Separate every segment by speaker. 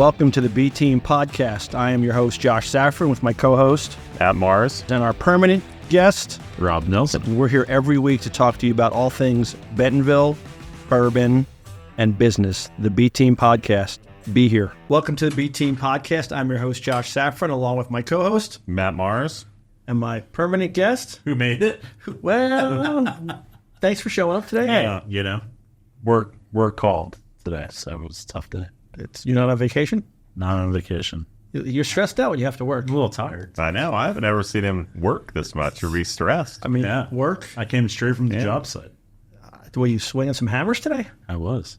Speaker 1: welcome to the B Team Podcast. I am your host, Josh Safran, with my co-host,
Speaker 2: Matt Mars,
Speaker 1: and our permanent guest,
Speaker 2: Rob Nelson.
Speaker 1: We're here every week to talk to you about all things Bentonville, bourbon, and business. The B Team Podcast. Be here. Welcome to the B Team Podcast. I'm your host, Josh Safran, along with my co-host,
Speaker 2: Matt Mars.
Speaker 1: And my permanent guest.
Speaker 2: Who made it?
Speaker 1: Well, thanks for showing up today.
Speaker 2: Yeah, you know, we're called today, so it was a tough day.
Speaker 1: You're not on vacation?
Speaker 2: Not on vacation.
Speaker 1: You're stressed out when you have to work.
Speaker 2: I'm a little tired.
Speaker 3: I know. I haven't ever seen him work this much or be stressed.
Speaker 1: I mean, work?
Speaker 2: I came straight from the job site.
Speaker 1: Were you swinging some hammers today?
Speaker 2: I was.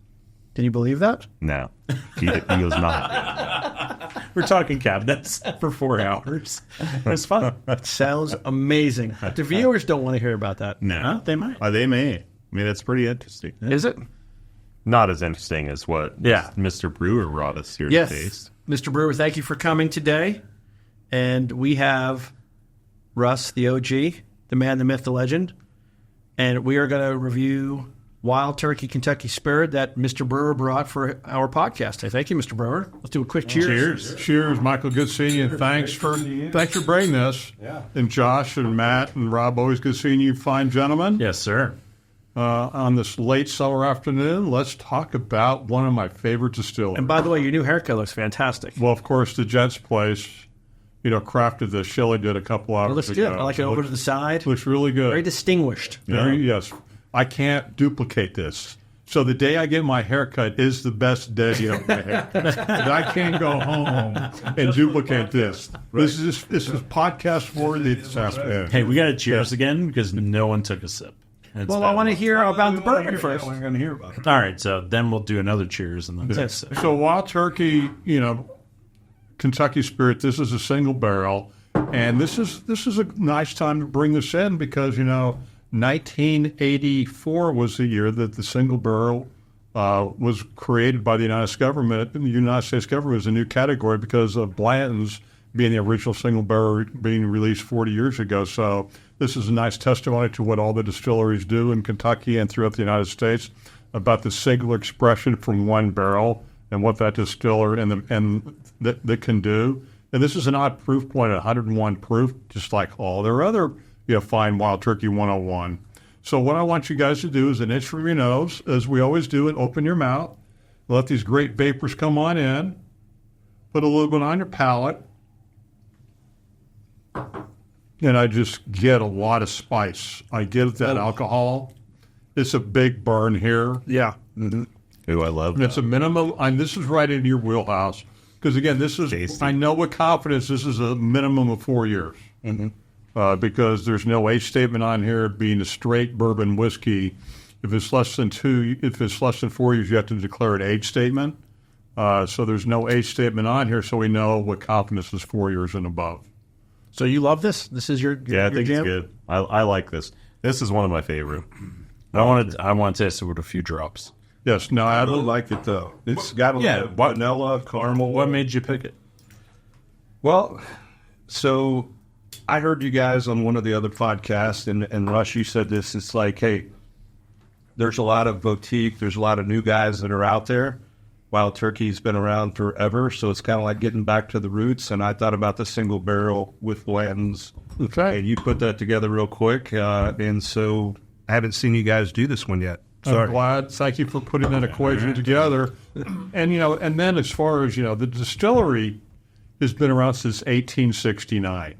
Speaker 1: Can you believe that?
Speaker 3: No, he was not.
Speaker 2: We're talking cabinets for 4 hours. It was fun.
Speaker 1: That sounds amazing. The viewers don't want to hear about that.
Speaker 2: No, they might.
Speaker 3: They may. I mean, that's pretty interesting.
Speaker 1: Is it?
Speaker 3: Not as interesting as what Mr. Brewer brought us here to taste.
Speaker 1: Mr. Brewer, thank you for coming today. And we have Russ, the OG, the man, the myth, the legend. And we are going to review Wild Turkey Kentucky Spirit that Mr. Brewer brought for our podcast. Thank you, Mr. Brewer. Let's do a quick cheers.
Speaker 4: Cheers, Michael. Good seeing you. And thanks for bringing this. Yeah. And Josh and Matt and Rob, always good seeing you, fine gentlemen.
Speaker 2: Yes, sir.
Speaker 4: On this late summer afternoon, let's talk about one of my favorite distilleries.
Speaker 1: And by the way, your new haircut looks fantastic.
Speaker 4: Well, of course, the Gents Place, crafted this. Shelly did a couple hours ago.
Speaker 1: It looks good. I like it over to the side.
Speaker 4: Looks really good.
Speaker 1: Very distinguished.
Speaker 4: Yes. I can't duplicate this. So the day I get my haircut is the best day of my haircut. And I can't go home and duplicate this. Right. This is podcast worthy.
Speaker 2: Hey, we got to cheers again because no one took a sip.
Speaker 1: Well, I want to hear about the bourbon first.
Speaker 4: We're going to hear about it.
Speaker 2: All right, so then we'll do another cheers and then
Speaker 4: So Wild Turkey, Kentucky Spirit. This is a single barrel, and this is a nice time to bring this in because 1984 was the year that the single barrel was created by the United States government. And the United States government was a new category because of Blanton's being the original single barrel being released 40 years ago. So this is a nice testimony to what all the distilleries do in Kentucky and throughout the United States about the single expression from one barrel and what that distiller and that can do. And this is an odd proof point at 101 proof, just like all their other fine Wild Turkey 101. So what I want you guys to do is an inch from your nose, as we always do, and open your mouth. Let these great vapors come on in. Put a little bit on your palate. And I just get a lot of spice. I get that alcohol. It's a big burn here.
Speaker 1: Yeah.
Speaker 3: Mm-hmm. Ooh, I love that.
Speaker 4: It's a minimum, and this is right into your wheelhouse. Because, again, this is, tasty. I know with confidence this is a minimum of 4 years. Mm-hmm. Because there's no age statement on here. Being a straight bourbon whiskey, if it's less than 4 years, you have to declare an age statement. So there's no age statement on here, so we know with confidence is 4 years and above.
Speaker 1: So you love this? This is your
Speaker 3: I think
Speaker 1: jam?
Speaker 3: it's good. I like this. This is one of my favorite.
Speaker 2: I want to taste it with a few drops.
Speaker 4: Yes, no,
Speaker 5: I don't like it though. It's got a little vanilla, caramel.
Speaker 2: What made you pick it?
Speaker 5: Well, so I heard you guys on one of the other podcasts, and Rush, you said this. It's like, hey, there's a lot of boutique, there's a lot of new guys that are out there. Wild Turkey's been around forever, so it's kind of like getting back to the roots. And I thought about the single barrel with Blanton's.
Speaker 4: Okay.
Speaker 5: And you put that together real quick. And so I haven't seen you guys do this one yet. Sorry.
Speaker 4: I'm glad. Thank you for putting that equation together. And, and then as far as, the distillery has been around since 1869.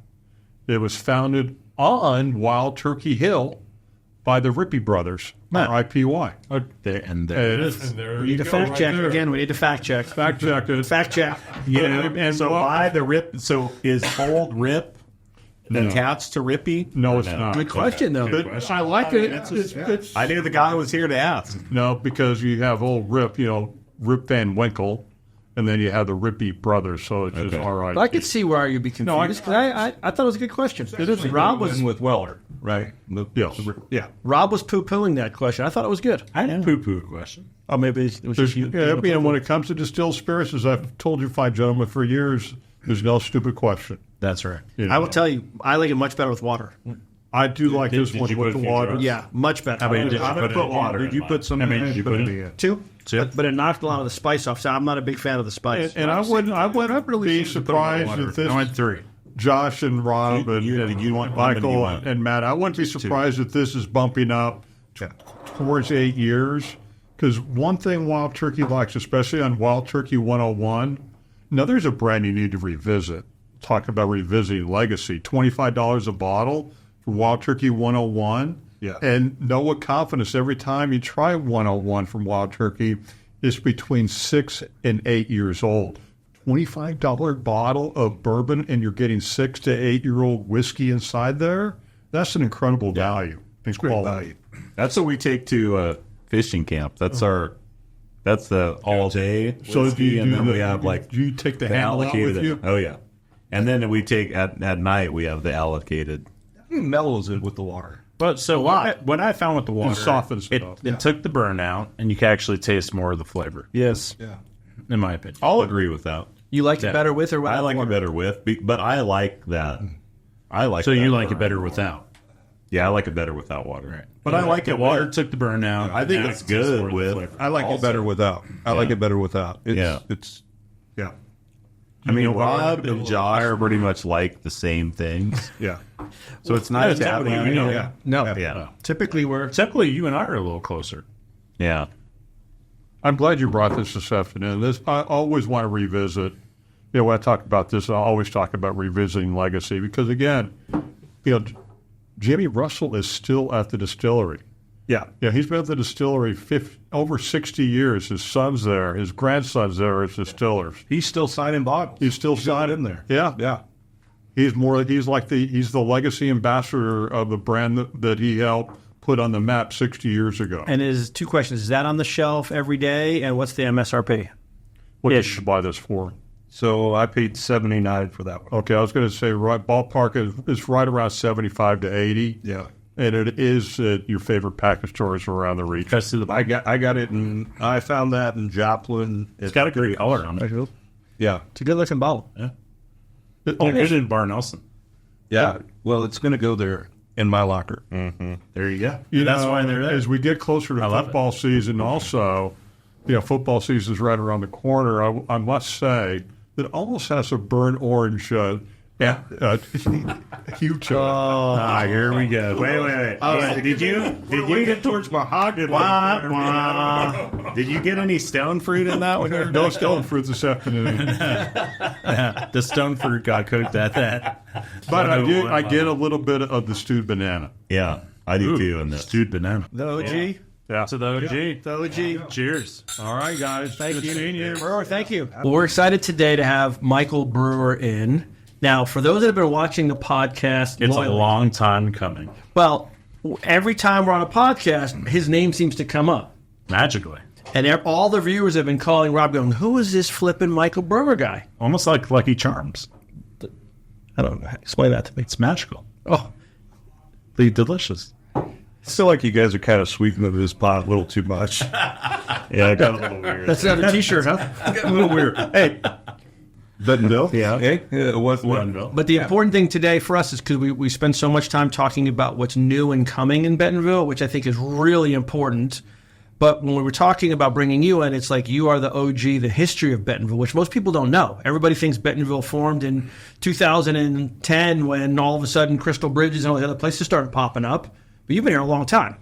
Speaker 4: It was founded on Wild Turkey Hill by the Rippey brothers, R-I-P-Y.
Speaker 2: There it is.
Speaker 1: We need to fact check again. We need to fact check.
Speaker 4: Fact check it.
Speaker 1: Fact check.
Speaker 2: Yeah. And so by the Rip, so is old Rip attached to Rippey?
Speaker 4: No, it's not.
Speaker 1: Good question, though.
Speaker 4: But I like it. It's,
Speaker 2: I knew the guy was here to ask.
Speaker 4: No, because you have old Rip, Rip Van Winkle, and then you have the Rippey brothers, so it's just all right.
Speaker 1: I could see why you'd be confused.
Speaker 4: No,
Speaker 1: I thought it was a good question.
Speaker 5: It is. Rob was with Weller, right?
Speaker 4: Yes.
Speaker 1: Yeah. Rob was poo-pooing that question. I thought it was good.
Speaker 2: I didn't poo-poo a question.
Speaker 1: Oh, maybe it was just you.
Speaker 4: When it comes to distilled spirits, as I've told you fine gentlemen for years, there's no stupid question.
Speaker 2: That's right.
Speaker 1: I will tell you, I like it much better with water.
Speaker 4: I do like this one with the water.
Speaker 1: Yeah, much better.
Speaker 2: I'm gonna put water.
Speaker 5: Did you put some?
Speaker 2: Did you put it in?
Speaker 1: Two, but it knocked a lot of the spice off. So I'm not a big fan of the spice.
Speaker 4: And I wouldn't be surprised if this.
Speaker 2: I went 3.
Speaker 4: Josh and Rob and
Speaker 2: you want
Speaker 4: Michael and Matt, I wouldn't be surprised if this is bumping up towards 8 years. Because one thing Wild Turkey likes, especially on Wild Turkey 101, now there's a brand you need to revisit. Talk about revisiting legacy. $25 a bottle for Wild Turkey 101.
Speaker 5: Yeah.
Speaker 4: And know with confidence every time you try 101 from Wild Turkey, it's between 6 and 8 years old. $25 bottle of bourbon and you're getting 6 to 8 year old whiskey inside there. That's an incredible value.
Speaker 5: It's great value.
Speaker 3: That's what we take to fishing camp. That's the all day.
Speaker 4: So do you
Speaker 3: and
Speaker 4: do
Speaker 3: then
Speaker 4: the,
Speaker 3: we have like
Speaker 4: do you take the handle out
Speaker 3: allocated.
Speaker 4: with you?
Speaker 3: Oh yeah, and then we take at night we have the allocated.
Speaker 5: Mellows it with the water.
Speaker 2: But so what I found with the water,
Speaker 4: softens it up.
Speaker 2: It took the burn out, and you can actually taste more of the flavor.
Speaker 3: Yes,
Speaker 5: Yeah.
Speaker 2: In my opinion.
Speaker 3: I'll agree with that.
Speaker 1: You like it better with or without?
Speaker 3: I like it better with, but I like that. I like.
Speaker 2: So
Speaker 3: that
Speaker 2: you like it
Speaker 3: burn.
Speaker 2: better without.
Speaker 3: Yeah, I like it better without water.
Speaker 2: Right.
Speaker 3: But I like
Speaker 2: The
Speaker 3: it
Speaker 2: water
Speaker 3: with.
Speaker 2: took the burn out.
Speaker 3: I think
Speaker 2: Now
Speaker 3: it's
Speaker 2: it tastes
Speaker 3: good
Speaker 2: more of the
Speaker 3: with.
Speaker 2: flavor.
Speaker 5: I like it better without. I like it better without. It's
Speaker 4: Yeah.
Speaker 3: I mean, Rob and Josh are pretty much like the same things.
Speaker 5: yeah.
Speaker 3: So it's nice to have
Speaker 2: totally,
Speaker 3: them.
Speaker 2: you know.
Speaker 5: Yeah.
Speaker 1: No.
Speaker 3: Yeah.
Speaker 1: Typically, we're
Speaker 2: Typically, you and I are a little closer.
Speaker 3: Yeah.
Speaker 4: I'm glad you brought this afternoon. I always want to revisit. You know, when I talk about this, I always talk about revisiting legacy because, again, you know, Jimmy Russell is still at the distillery.
Speaker 5: Yeah.
Speaker 4: Yeah, he's been at the distillery over 60 years. His son's there. His grandson's there as distillers.
Speaker 5: He's still signing bottles.
Speaker 4: He's still
Speaker 5: got in there.
Speaker 4: Yeah.
Speaker 5: Yeah.
Speaker 4: He's the legacy ambassador of the brand that he helped put on the map 60 years ago.
Speaker 1: and is 2 questions. Is that on the shelf every day? And what's the MSRP?
Speaker 4: What did you buy this for?
Speaker 5: So I paid $79 for that one.
Speaker 4: Okay, I was going to say ballpark is right around 75 to 80.
Speaker 5: Yeah.
Speaker 4: And it is your favorite package stores around the region.
Speaker 5: I got it I found that in Joplin.
Speaker 2: It's got a great color on it.
Speaker 5: Yeah.
Speaker 1: It's a good looking bottle.
Speaker 2: Yeah. It's in Bar Nelson.
Speaker 5: Yeah. Well, it's going to go there in my locker.
Speaker 2: There you go.
Speaker 4: That's
Speaker 2: why they're there.
Speaker 4: As we get closer to
Speaker 2: love
Speaker 4: football season, also, football season is right around the corner. I must say that it almost has a burnt orange hue to it.
Speaker 2: Here we go. Wait. Did you get towards mahogany? Did you get any stone fruit in that one?
Speaker 4: No stone fruit this afternoon.
Speaker 2: The stone fruit got cooked at that.
Speaker 4: But I get a little bit of the stewed banana.
Speaker 3: Yeah, I do too. In this.
Speaker 2: Stewed banana.
Speaker 1: The OG.
Speaker 4: Yeah.
Speaker 2: To the OG.
Speaker 1: The OG.
Speaker 2: Cheers.
Speaker 4: All right, guys.
Speaker 1: Thank
Speaker 4: Good
Speaker 1: you.
Speaker 4: seeing you.
Speaker 1: Brewer, thank you. Well, we're excited today to have Michael Brewer in. Now, for those that have been watching the podcast,
Speaker 2: It's
Speaker 1: loyally,
Speaker 2: a long time coming.
Speaker 1: well, every time we're on a podcast, his name seems to come up.
Speaker 2: Magically.
Speaker 1: And all the viewers have been calling Rob going, who is this flipping Michael Brewer guy?
Speaker 2: Almost like Lucky Charms.
Speaker 1: I don't know. Explain that to me.
Speaker 2: It's magical.
Speaker 1: Oh,
Speaker 2: The delicious.
Speaker 5: I feel like you guys are kind of sweetening this pot a little too much.
Speaker 3: Yeah, it got a little weird.
Speaker 1: that's another T-shirt, huh?
Speaker 5: A little weird. Hey. Bentonville?
Speaker 3: Yeah.
Speaker 5: Hey, what?
Speaker 1: But the important thing today for us is because we spend so much time talking about what's new and coming in Bentonville, which I think is really important. But when we were talking about bringing you in, it's like you are the OG, the history of Bentonville, which most people don't know. Everybody thinks Bentonville formed in 2010 when all of a sudden Crystal Bridges and all the other places started popping up. But you've been here a long time.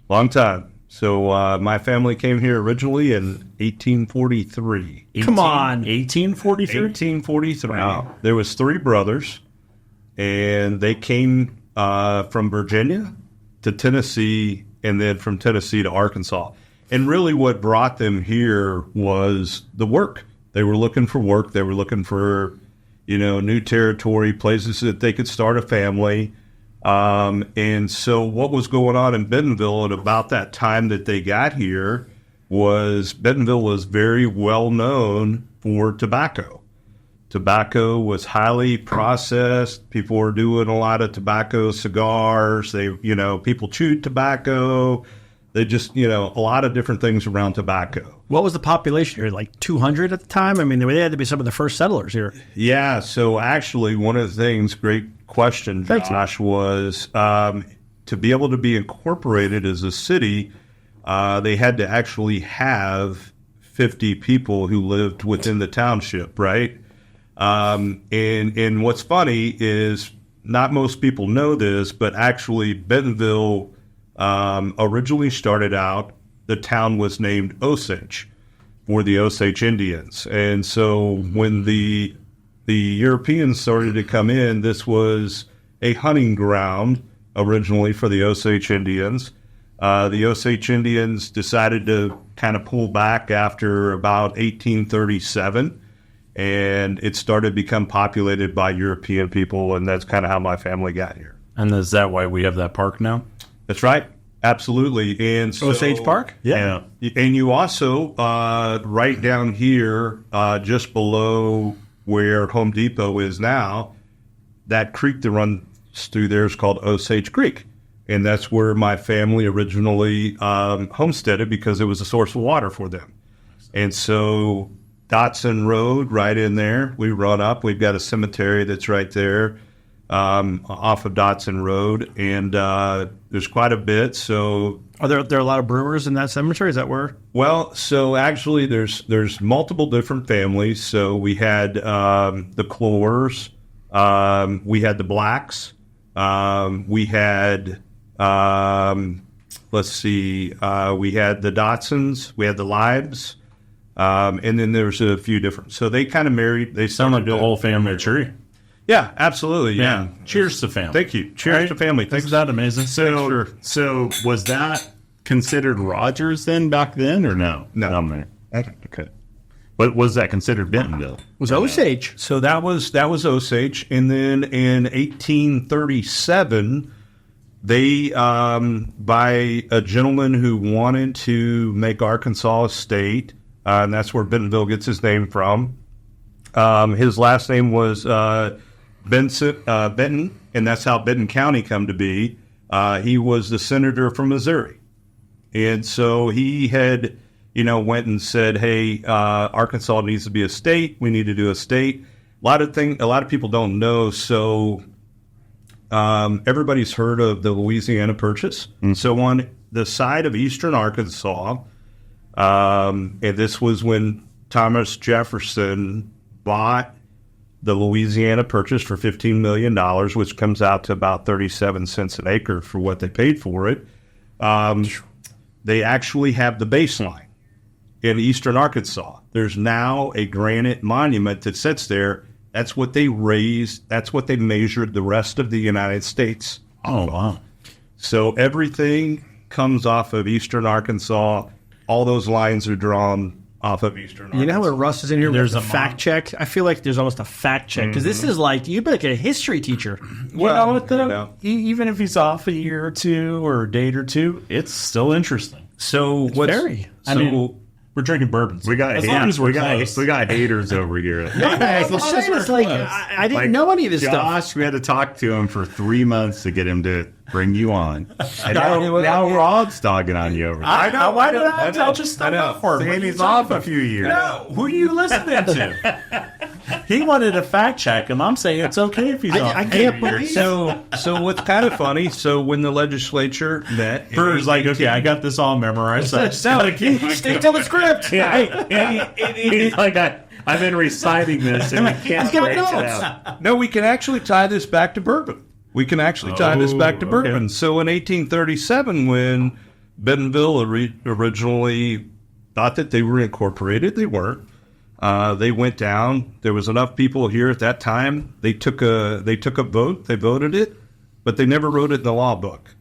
Speaker 5: Long time. So my family came here originally in 1843.
Speaker 1: Come on.
Speaker 2: 1843?
Speaker 5: 1843. There was 3 brothers, and they came from Virginia to Tennessee, and then from Tennessee to Arkansas. And really what brought them here was the work. They were looking for work. They were looking for, new territory, places that they could start a family. And so what was going on in Bentonville at about that time that they got here was Bentonville was very well known for tobacco. Tobacco was highly processed. People were doing a lot of tobacco cigars. People chewed tobacco. They just, a lot of different things around tobacco.
Speaker 1: What was the population here? Like 200 at the time? I mean, they had to be some of the first settlers here.
Speaker 5: Yeah. So actually, one of the things, great question, Josh, was to be able to be incorporated as a city, they had to actually have 50 people who lived within the township, right? And what's funny is not most people know this, but actually Bentonville originally started out, the town was named Osage for the Osage Indians. And so when the Europeans started to come in, this was a hunting ground originally for the Osage Indians. The Osage Indians decided to kind of pull back after about 1837, and it started to become populated by European people, and that's kind of how my family got here.
Speaker 3: And is that why we have that park now?
Speaker 5: That's right. Absolutely. And so,
Speaker 1: Osage Park?
Speaker 5: Yeah. And you also, right down here, just below where Home Depot is now, that creek that runs through there is called Osage Creek. And that's where my family originally homesteaded because it was a source of water for them. And so Dotson Road, right in there, we run up. We've got a cemetery that's right there off of Dotson Road. And there's quite a bit. So
Speaker 1: Are there a lot of brewers in that cemetery? Is that where?
Speaker 5: Well, so actually there's multiple different families. So we had the Clores, we had the Blacks, we had let's see, we had the Dotsons, we had the Lives, and then there's a few different. So they kind of married. They
Speaker 3: Sound like the whole family tree.
Speaker 5: Yeah, absolutely. Yeah.
Speaker 3: Cheers to family.
Speaker 5: Thank you. Cheers to family. Thanks.
Speaker 3: Isn't that amazing?
Speaker 2: So was that considered Rogers then back then, or no?
Speaker 5: No.
Speaker 2: Okay. But was that considered Bentonville?
Speaker 1: Was Osage.
Speaker 5: So that was Osage, and then in 1837, they by a gentleman who wanted to make Arkansas a state, and that's where Bentonville gets his name from. His last name was Benton, and that's how Benton County come to be. He was the senator from Missouri, and so he had, went and said, "Hey, Arkansas needs to be a state. We need to do a state." A lot of people don't know. So everybody's heard of the Louisiana Purchase. Mm-hmm. So on the side of eastern Arkansas, and this was when Thomas Jefferson bought the Louisiana Purchase for $15 million, which comes out to about 37 cents an acre for what they paid for it. They actually have the baseline in eastern Arkansas. There's now a granite monument that sits there. That's what they raised. That's what they measured the rest of the United States.
Speaker 3: Oh, wow.
Speaker 5: So everything comes off of eastern Arkansas. All those lines are drawn off of eastern Arkansas.
Speaker 1: You know how when Russ is in here,
Speaker 3: There's
Speaker 1: there's a fact check? I feel like there's almost a fact check, because this is like, you've been like a history teacher.
Speaker 3: Well, even if he's off a year or two or a date or two, it's still interesting.
Speaker 5: So what's
Speaker 1: very.
Speaker 3: I mean, we're drinking bourbons.
Speaker 2: We got
Speaker 3: as long as we're close.
Speaker 2: we got haters over here.
Speaker 1: It's like, I didn't know any of this stuff.
Speaker 2: Josh, we had to talk to him for 3 months to get him to bring you on. And now Rob's dogging on you over there.
Speaker 3: I know. Why did I tell just stop up for him?
Speaker 2: And he's off a few years.
Speaker 3: No, who are you listening to? He wanted to fact check him. I'm saying it's okay if he's off.
Speaker 1: I can't believe
Speaker 5: So what's kind of funny, so when the legislature met...
Speaker 3: Burr's like, okay, I got this all memorized. So I just gotta keep
Speaker 1: Stick to the script.
Speaker 2: Yeah, he's like, I've been reciting this and we can't break it out.
Speaker 5: No, we can actually tie this back to bourbon. We can actually tie this back to bourbon. So in 1837, when Bentonville originally thought that they were incorporated, they weren't. They went down. There was enough people here at that time. They took a vote. They voted it, but they never wrote it in the law book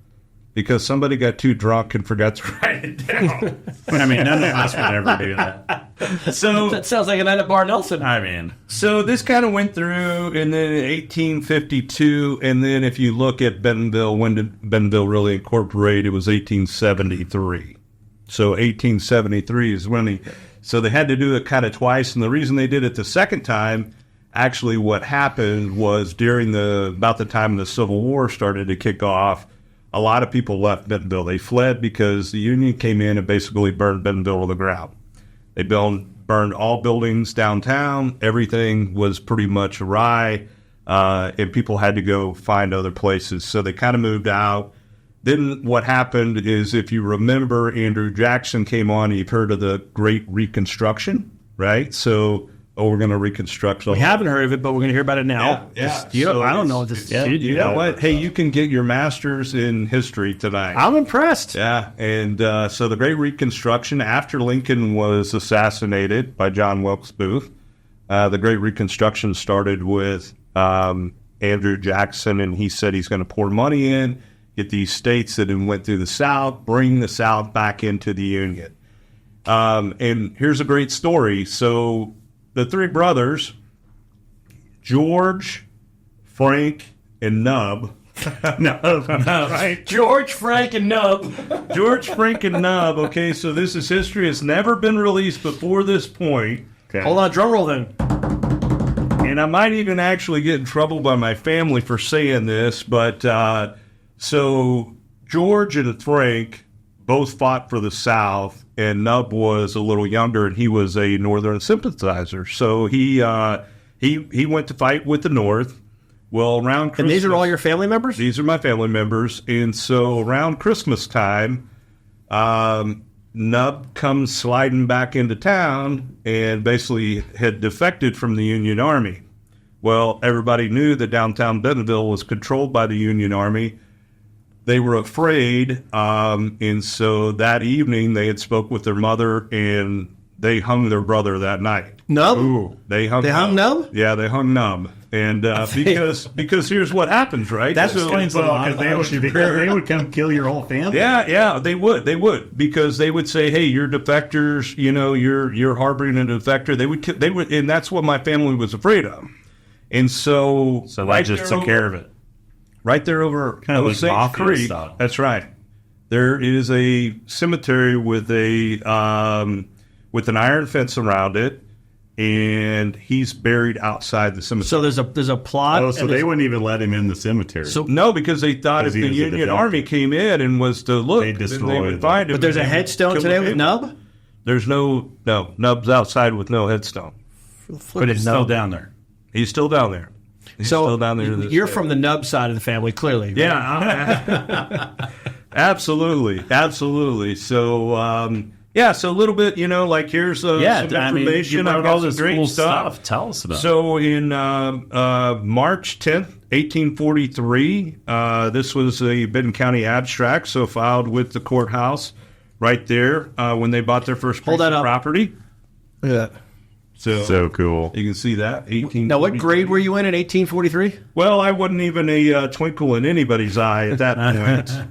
Speaker 5: because somebody got too drunk and forgot to write it down.
Speaker 3: I mean, none of us would ever do that.
Speaker 5: So
Speaker 1: That sounds like a night at Bar Nelson.
Speaker 3: I mean,
Speaker 5: So this kind of went through, and then in 1852, and then if you look at Bentonville, when did Bentonville really incorporate? It was 1873. So 1873 is when so they had to do it kind of twice, and the reason they did it the second time, actually what happened was during about the time the Civil War started to kick off, a lot of people left Bentonville. They fled because the Union came in and basically burned Bentonville to the ground. They burned all buildings downtown. Everything was pretty much awry. and people had to go find other places. So they kind of moved out. Then what happened is, if you remember, Andrew Jackson came on. You've heard of the Great Reconstruction, right? So, we're going to reconstruct.
Speaker 1: We haven't heard of it, but we're going to hear about it now.
Speaker 5: Yeah.
Speaker 1: I don't know this.
Speaker 5: You know what? Hey, you can get your master's in history tonight.
Speaker 1: I'm impressed.
Speaker 5: Yeah, and so the Great Reconstruction, after Lincoln was assassinated by John Wilkes Booth, the Great Reconstruction started with Andrew Jackson, and he said he's going to pour money in, get these states that went through the South, bring the South back into the Union. And here's a great story. So the three brothers, George, Frank, and Nub.
Speaker 1: Right. George, Frank, and Nub.
Speaker 5: George, Frank, and Nub. Okay, so this is history. It's never been released before this point.
Speaker 2: Okay.
Speaker 1: Hold on, drum roll then.
Speaker 5: And I might even actually get in trouble by my family for saying this, but so George and Frank both fought for the South, and Nub was a little younger, and he was a Northern sympathizer. So he went to fight with the North. Well, around Christmas,
Speaker 1: And these are all your family members?
Speaker 5: These are my family members. And so around Christmas time, Nub comes sliding back into town and basically had defected from the Union Army. Well, everybody knew that downtown Bentonville was controlled by the Union Army. They were afraid, and so that evening they had spoke with their mother, and they hung their brother that night.
Speaker 1: Nub?
Speaker 5: Ooh, they hung
Speaker 1: Nub?
Speaker 5: Yeah, they hung Nub. And because here's what happens, right?
Speaker 1: That's
Speaker 2: Explains a lot, because they would come kill your whole family.
Speaker 5: Yeah, they would, because they would say, "Hey, you're defectors. You know, you're harboring a defector." They would, and that's what my family was afraid of. And so
Speaker 3: that just took care of it.
Speaker 5: Right there over
Speaker 3: Kind of like
Speaker 5: Osage
Speaker 3: mafia
Speaker 5: Creek.
Speaker 3: style.
Speaker 5: That's right. There is a cemetery with an iron fence around it, and he's buried outside the cemetery.
Speaker 1: So there's a plot.
Speaker 2: Oh, so they wouldn't even let him in the cemetery.
Speaker 1: So-
Speaker 5: No, because they thought if
Speaker 2: Because he
Speaker 5: the
Speaker 2: was a
Speaker 5: Union
Speaker 2: defector.
Speaker 5: Army came in and was to look,
Speaker 2: They
Speaker 5: then
Speaker 2: destroyed
Speaker 5: would
Speaker 2: it.
Speaker 5: find him.
Speaker 1: But there's a
Speaker 5: and they would
Speaker 1: headstone
Speaker 5: kill
Speaker 1: today
Speaker 5: him.
Speaker 1: with Nub?
Speaker 5: There's no Nub's outside with no headstone.
Speaker 3: But it's still down there.
Speaker 5: He's still down there. He's
Speaker 1: So
Speaker 5: still down there to this
Speaker 1: you're
Speaker 5: day.
Speaker 1: from the Nub side of the family, clearly. Right?
Speaker 5: Yeah, absolutely. So, so a little bit, like here's some information.
Speaker 3: you
Speaker 5: I've
Speaker 3: wrote
Speaker 5: got
Speaker 3: all
Speaker 5: some
Speaker 3: this
Speaker 5: great
Speaker 3: cool
Speaker 5: stuff.
Speaker 3: Tell us about it.
Speaker 5: So in March 10th, 1843, this was a Benton County abstract, so filed with the courthouse right there when they bought their first
Speaker 1: Hold
Speaker 5: piece
Speaker 1: that
Speaker 5: of
Speaker 1: up.
Speaker 5: property.
Speaker 1: Yeah.
Speaker 2: so cool.
Speaker 5: You can see that. 1843.
Speaker 1: Now, what grade were you in 1843?
Speaker 5: Well, I wasn't even a twinkle in anybody's eye at that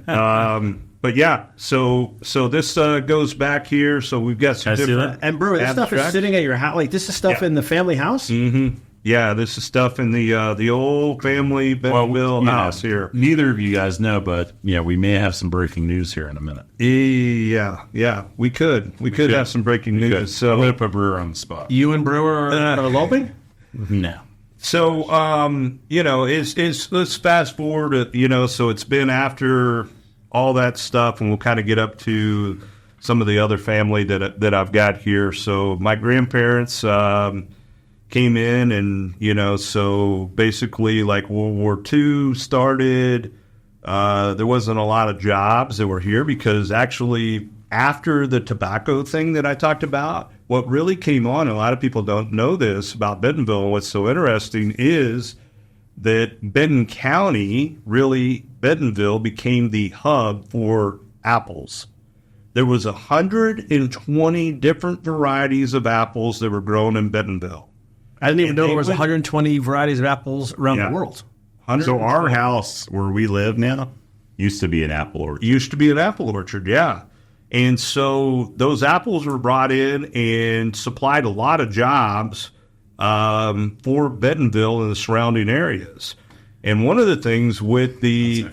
Speaker 5: point. But yeah, so this goes back here. So we've got some
Speaker 3: Can I see
Speaker 5: different.
Speaker 3: that?
Speaker 1: And Brewer, this stuff is
Speaker 5: abstracts.
Speaker 1: sitting at your house. Like, this is stuff in the family house?
Speaker 5: Yeah, this is stuff in the old family Bentonville house here.
Speaker 3: Neither of you guys know, but we may have some breaking news here in a minute.
Speaker 5: Yeah, we could have some breaking news.
Speaker 3: Good.
Speaker 5: So
Speaker 3: I'm going to put Brewer on the spot.
Speaker 1: You and Brewer are eloping?
Speaker 3: No.
Speaker 5: So, let's fast forward to, so it's been after all that stuff, and we'll kind of get up to some of the other family that I've got here. So my grandparents came in, and, so basically like World War II started, there wasn't a lot of jobs that were here because actually after the tobacco thing that I talked about, what really came on, and a lot of people don't know this about Bentonville, and what's so interesting is that Benton County, really Bentonville, became the hub for apples. There was 120 different varieties of apples that were grown in Bentonville.
Speaker 1: I didn't even know there was
Speaker 5: would-
Speaker 1: 120 varieties of apples around
Speaker 2: Yeah.
Speaker 1: the world.
Speaker 2: So our house where we live now used to be an apple orchard.
Speaker 5: Used to be an apple orchard, yeah. And so those apples were brought in and supplied a lot of jobs for Bentonville and the surrounding areas. And one of the things with the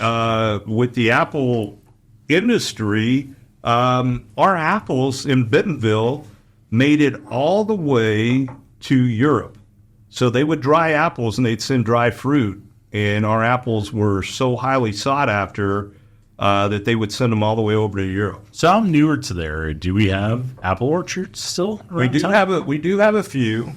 Speaker 5: apple industry, our apples in Bentonville made it all the way to Europe. So they would dry apples and they'd send dry fruit. And our apples were so highly sought after that they would send them all the way over to Europe.
Speaker 3: So I'm newer to there. Do we have apple orchards still?
Speaker 5: We do have a few.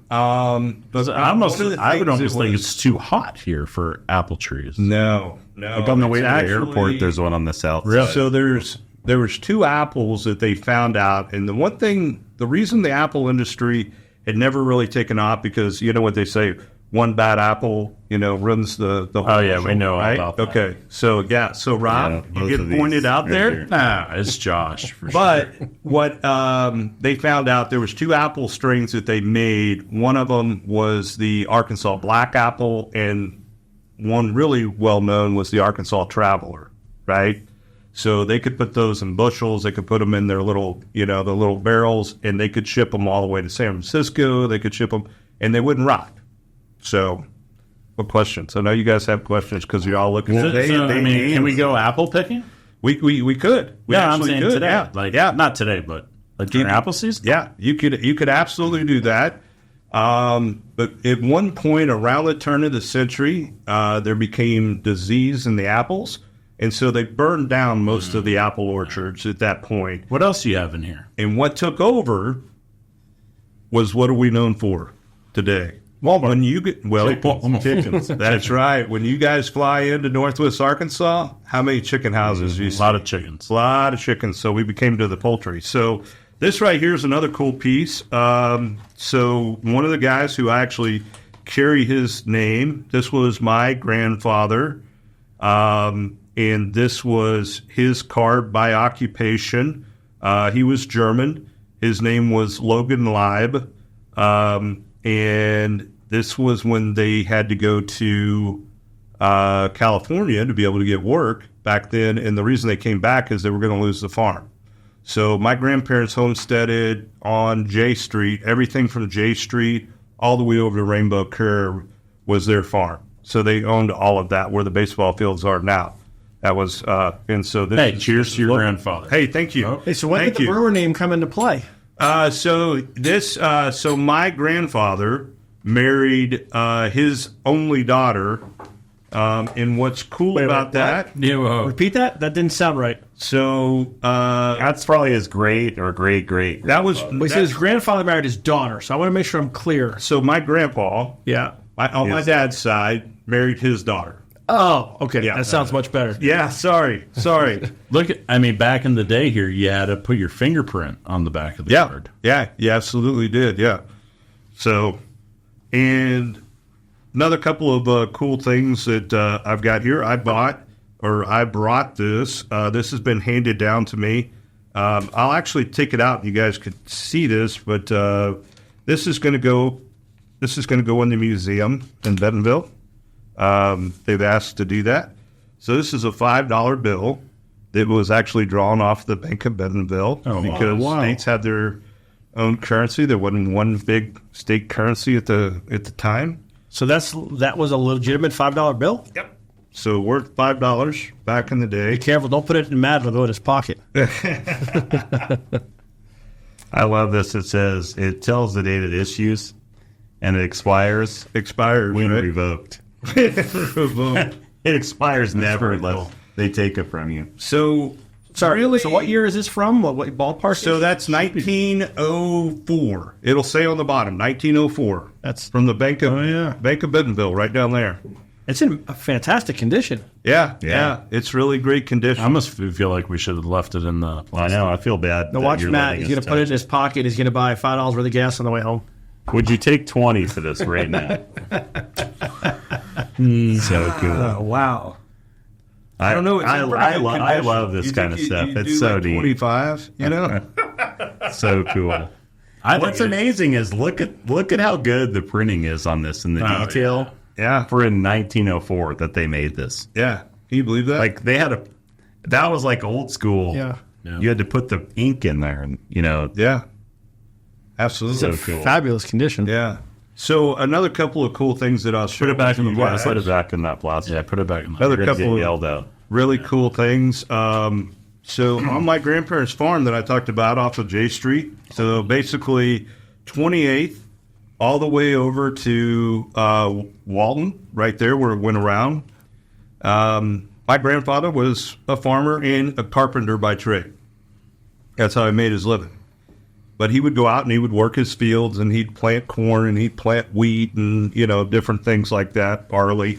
Speaker 5: But
Speaker 3: I would almost think it's too hot here for apple trees.
Speaker 5: no.
Speaker 3: Like on the way to the
Speaker 5: Actually,
Speaker 3: airport, there's one on the south.
Speaker 5: So there was 2 apples that they found out, and the reason the apple industry had never really taken off, because you know what they say, one bad apple, ruins the whole.
Speaker 3: Oh yeah, we know all
Speaker 5: right?
Speaker 3: about that.
Speaker 5: Okay, so Rob, you get pointed out there.
Speaker 3: Nah, it's Josh. For
Speaker 5: But
Speaker 3: sure.
Speaker 5: what they found out, there was 2 apple strains that they made. One of them was the Arkansas Black Apple, and one really well known was the Arkansas Traveler, right? So they could put those in bushels. They could put them in their little, the little barrels, and they could ship them all the way to San Francisco. They could ship them, and they wouldn't rot. So, what questions? I know you guys have questions because you're all looking.
Speaker 3: Can we go apple picking?
Speaker 5: We could. We
Speaker 3: I'm
Speaker 5: actually
Speaker 3: saying
Speaker 5: could.
Speaker 3: today.
Speaker 5: Yeah.
Speaker 3: Not today, but like during apple season.
Speaker 5: Yeah, you could absolutely do that. But at one point around the turn of the century, there became disease in the apples, and so they burned down most of the apple orchards at that point.
Speaker 3: What else do you have in here?
Speaker 5: And what took over was, what are we known for today?
Speaker 1: Walmart.
Speaker 5: When you get chickens. That's right. When you guys fly into Northwest Arkansas, how many chicken houses do you see?
Speaker 3: A lot of chickens.
Speaker 5: A lot of chickens. So we became to the poultry. So this right here is another cool piece. So one of the guys who I actually carry his name, this was my grandfather, and this was his card by occupation. He was German. His name was Logan Leib, and this was when they had to go to California to be able to get work back then, and the reason they came back is they were going to lose the farm. So my grandparents homesteaded on J Street. Everything from J Street all the way over to Rainbow Curve was their farm. So they owned all of that where the baseball fields are now. That was, and so this.
Speaker 3: Hey, cheers to your grandfather.
Speaker 5: Hey, thank you.
Speaker 1: Hey, so when did the Brewer name come into play?
Speaker 5: So my grandfather married his only daughter. And what's cool about that?
Speaker 1: Repeat that? That didn't sound right.
Speaker 5: So
Speaker 2: That's probably his great or great.
Speaker 5: that was
Speaker 1: He said his grandfather married his daughter, so I want to make sure I'm clear.
Speaker 5: so my grandpa,
Speaker 1: Yeah.
Speaker 5: on my dad's side, married his daughter.
Speaker 1: Oh, okay.
Speaker 5: Yeah.
Speaker 1: That sounds much better.
Speaker 5: Yeah, sorry.
Speaker 3: Look at, back in the day here, you had to put your fingerprint on the back of the card.
Speaker 5: Yeah, you absolutely did. Yeah. So, and another couple of cool things that I've got here. I brought this. This has been handed down to me. I'll actually take it out. You guys could see this, but this is going to go. This is going to go in the museum in Bentonville. They've asked to do that. So this is a $5 bill that was actually drawn off the Bank of Bentonville because states had their own currency. There wasn't one big state currency at the time.
Speaker 1: So that was a legitimate $5 bill?
Speaker 5: Yep. So worth $5 back in the day.
Speaker 1: Be careful. Don't put it in Mad. It'll go in his pocket.
Speaker 2: I love this. It says it tells the date it issues, and it expires when
Speaker 5: right?
Speaker 2: revoked. It expires never unless they take it from you.
Speaker 5: So
Speaker 1: Sorry.
Speaker 5: really,
Speaker 1: So what year is this from? What ballpark?
Speaker 5: So that's 1904. It'll say on the bottom 1904.
Speaker 1: That's
Speaker 5: from the Bank of
Speaker 1: yeah.
Speaker 5: Bank of Bentonville, right down there.
Speaker 1: It's in a fantastic condition.
Speaker 5: Yeah. It's really great condition.
Speaker 3: I almost feel like we should have left it in the.
Speaker 2: I know. I feel bad.
Speaker 1: Now
Speaker 2: that
Speaker 1: watch
Speaker 2: you're
Speaker 1: Matt.
Speaker 2: letting
Speaker 1: He's going
Speaker 2: us
Speaker 1: to put it in
Speaker 2: touch
Speaker 1: his pocket. He's going to buy $5 worth of gas on the way home.
Speaker 2: Would you take 20 for this right now? So cool.
Speaker 1: Oh, wow.
Speaker 5: I don't know. It's
Speaker 2: I
Speaker 5: in pretty good
Speaker 2: love
Speaker 5: condition.
Speaker 2: this
Speaker 5: You
Speaker 2: kind
Speaker 5: think
Speaker 2: of stuff.
Speaker 5: you
Speaker 2: It's
Speaker 5: do
Speaker 2: so
Speaker 5: like
Speaker 2: neat.
Speaker 5: 25. You know.
Speaker 2: So cool. What's amazing is look at how good the printing is on this and the detail.
Speaker 5: Yeah.
Speaker 2: For in 1904 that they made this.
Speaker 5: Yeah. Can you believe that?
Speaker 2: Like they had that was like old school.
Speaker 1: Yeah.
Speaker 2: You had to put the ink in there, and
Speaker 5: Yeah. Absolutely.
Speaker 2: So cool.
Speaker 1: Fabulous condition.
Speaker 5: Yeah. So another couple of cool things that I'll show
Speaker 3: Put it back in the
Speaker 5: you
Speaker 3: glass.
Speaker 5: guys.
Speaker 2: put it back in that plastic.
Speaker 3: Yeah, put it back in the.
Speaker 5: Another
Speaker 2: You're gonna
Speaker 5: couple
Speaker 2: get
Speaker 5: of
Speaker 2: yelled out.
Speaker 5: really cool things. So on my grandparents' farm that I talked about off of J Street, so basically 28th all the way over to Walton, right there where it went around. my grandfather was a farmer and a carpenter by trade. That's how he made his living. But he would go out and he would work his fields, and he'd plant corn and he'd plant wheat and, different things like that, barley.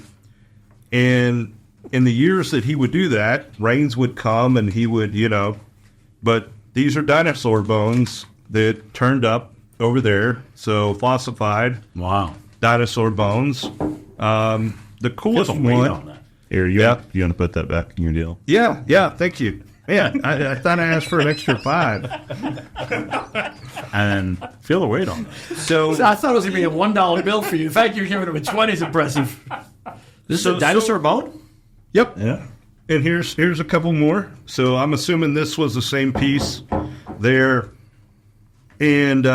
Speaker 5: And in the years that he would do that, rains would come and he would, but these are dinosaur bones that turned up over there. So fossified.
Speaker 3: Wow.
Speaker 5: Dinosaur bones. The coolest
Speaker 3: Weight
Speaker 5: one.
Speaker 3: on that. Here, you want to put that back in your deal?
Speaker 5: Yeah, thank you. Yeah, I thought I asked for an extra 5.
Speaker 3: And feel the weight on it.
Speaker 1: So I thought it was going to be a $1 bill for you. The fact you're giving him a 20 is impressive. This is a dinosaur bone?
Speaker 5: Yep.
Speaker 3: Yeah.
Speaker 5: And here's a couple more. So I'm assuming this was the same piece there. And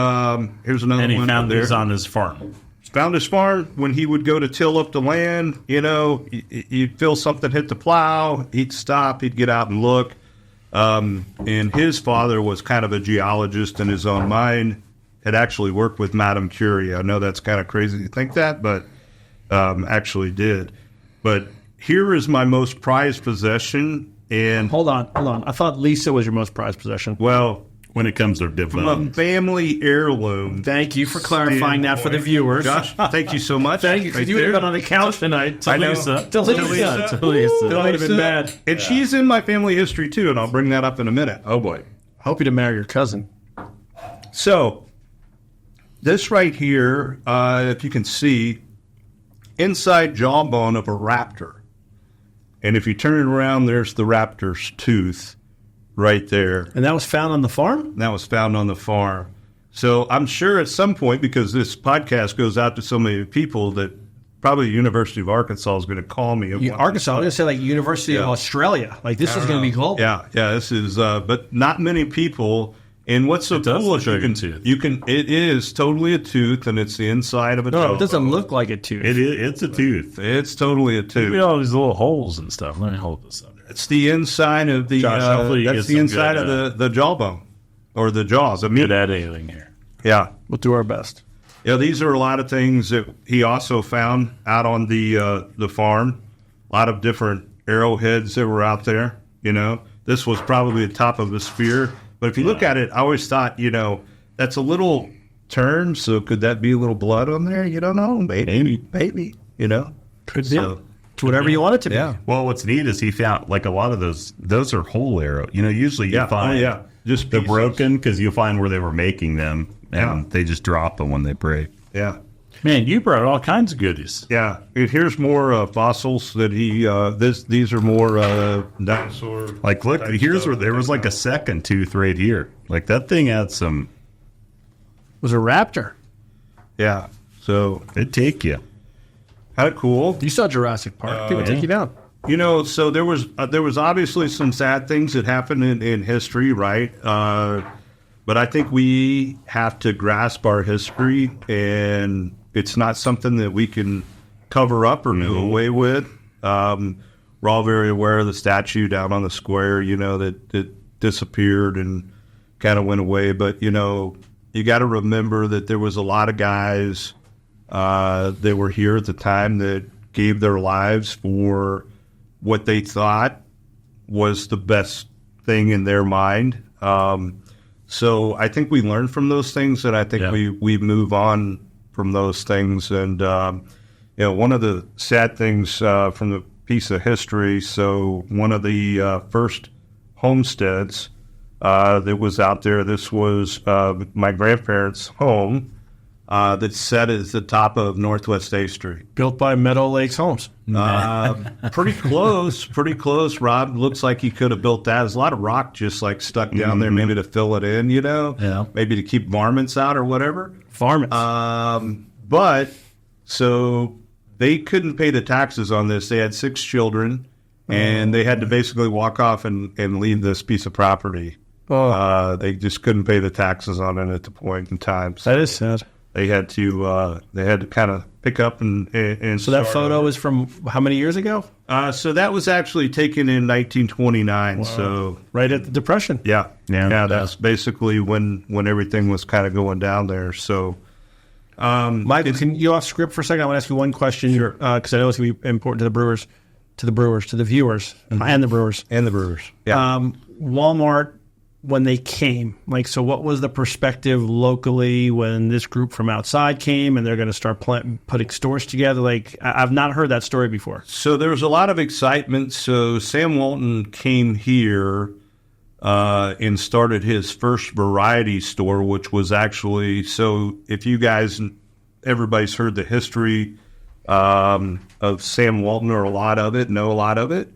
Speaker 5: here's another
Speaker 3: And he
Speaker 5: one
Speaker 3: found
Speaker 5: there.
Speaker 3: these on his farm.
Speaker 5: Found his farm when he would go to till up the land. You'd feel something hit the plow. He'd stop. He'd get out and look. And his father was kind of a geologist in his own mind. Had actually worked with Madame Curie. I know that's kind of crazy to think that, but actually did. But here is my most prized possession. And
Speaker 1: Hold on. I thought Lisa was your most prized possession.
Speaker 5: well,
Speaker 3: When it comes to dip
Speaker 5: a
Speaker 3: bones.
Speaker 5: family heirloom.
Speaker 1: Thank you for clarifying that for the viewers.
Speaker 5: Josh, thank you so much.
Speaker 1: Thank you, because
Speaker 5: Right
Speaker 1: you would have
Speaker 5: there.
Speaker 1: been on the couch tonight.
Speaker 5: I know.
Speaker 3: Lisa.
Speaker 1: To Lisa.
Speaker 3: To Lisa.
Speaker 1: That would have been bad.
Speaker 5: And she's in my family history too, and I'll bring that up in a minute.
Speaker 3: Oh, boy.
Speaker 1: Hope you to marry your cousin.
Speaker 5: So, this right here, if you can see, inside jawbone of a raptor. And if you turn it around, there's the raptor's tooth right there.
Speaker 1: And that was found on the farm?
Speaker 5: That was found on the farm. So I'm sure at some point, because this podcast goes out to so many people, that probably the University of Arkansas is going to call me.
Speaker 1: Arkansas. I was going to say like University of Australia. Like this is going to be global.
Speaker 5: Yeah, this is, but not many people. And what's so
Speaker 3: does
Speaker 5: cool
Speaker 3: look
Speaker 5: is
Speaker 3: like a tooth.
Speaker 5: it is totally a tooth, and it's the inside of a
Speaker 1: No,
Speaker 5: tooth.
Speaker 1: it doesn't look like a tooth.
Speaker 3: It's a tooth.
Speaker 5: It's totally a
Speaker 3: Look at
Speaker 5: tooth.
Speaker 3: all these little holes and stuff. Let me hold this up.
Speaker 5: It's the inside of the
Speaker 3: Josh, hopefully you
Speaker 5: that's
Speaker 3: get
Speaker 5: the
Speaker 3: some
Speaker 5: inside
Speaker 3: good,
Speaker 5: of the jawbone or the jaws. I mean,
Speaker 3: Good editing here.
Speaker 5: yeah.
Speaker 1: We'll do our best.
Speaker 5: Yeah, these are a lot of things that he also found out on the farm. A lot of different arrowheads that were out there. This was probably the top of the spear. But if you look at it, I always thought, that's a little turn. So could that be a little blood on there? You don't know, maybe.
Speaker 1: Could be. It's whatever you want it to be.
Speaker 5: Yeah.
Speaker 3: Well, what's neat is he found, like, a lot of those are whole arrow. Usually you find
Speaker 5: just
Speaker 3: they're
Speaker 5: pieces.
Speaker 3: broken because you'll find where they were making them, and
Speaker 5: Yeah.
Speaker 3: they just drop them when they break.
Speaker 5: Yeah.
Speaker 3: Man, you brought all kinds of goodies.
Speaker 5: Yeah, and here's more fossils that he. These are more dinosaur.
Speaker 3: Like, look,
Speaker 5: type
Speaker 3: here's
Speaker 5: stuff.
Speaker 3: where there was like a second tooth right here. Like, that thing had some,
Speaker 1: It was a raptor.
Speaker 5: Yeah, so
Speaker 3: it'd take you.
Speaker 5: kind of cool.
Speaker 1: You saw Jurassic Park. People take you down.
Speaker 5: So there was obviously some sad things that happened in history, right? But I think we have to grasp our history, and it's not something that we can cover up or do away with. We're all very aware of the statue down on the square, that disappeared and kind of went away. But, you got to remember that there was a lot of guys that were here at the time that gave their lives for what they thought was the best thing in their mind. So I think we learn from those things, and I think we move on from those things. And, one of the sad things from the piece of history, so one of the first homesteads that was out there, this was my grandparents' home that set at the top of Northwest A Street.
Speaker 1: Built by Meadow Lakes Homes.
Speaker 5: Pretty close, Rob. Looks like he could have built that. There's a lot of rock just like stuck down there, maybe to fill it in,
Speaker 3: Yeah.
Speaker 5: maybe to keep varmints out or whatever.
Speaker 1: Farmers.
Speaker 5: But so they couldn't pay the taxes on this. They had 6 children, and they had to basically walk off and leave this piece of property. They just couldn't pay the taxes on it at the point in time. So
Speaker 1: that is sad.
Speaker 5: they had to kind of pick up and
Speaker 1: So that
Speaker 5: start
Speaker 1: photo
Speaker 5: over.
Speaker 1: is from how many years ago?
Speaker 5: So that was actually taken in 1929. So
Speaker 1: Right at the Depression.
Speaker 5: yeah,
Speaker 3: Yeah.
Speaker 5: that's basically when everything was kind of going down there. So
Speaker 1: Michael, can you off script for a second? I want to ask you one question. Sure. Because I know it's going to be important to the Brewers. to the brewers, to the viewers, and the brewers.
Speaker 5: And the brewers. Yeah.
Speaker 1: Walmart, when they came, like, so what was the perspective locally when this group from outside came and they're going to start putting stores together? Like, I've not heard that story before.
Speaker 5: So there was a lot of excitement. So Sam Walton came here and started his first variety store, which was actually, so if you guys, everybody's heard the history of Sam Walton, or a lot of it, know a lot of it.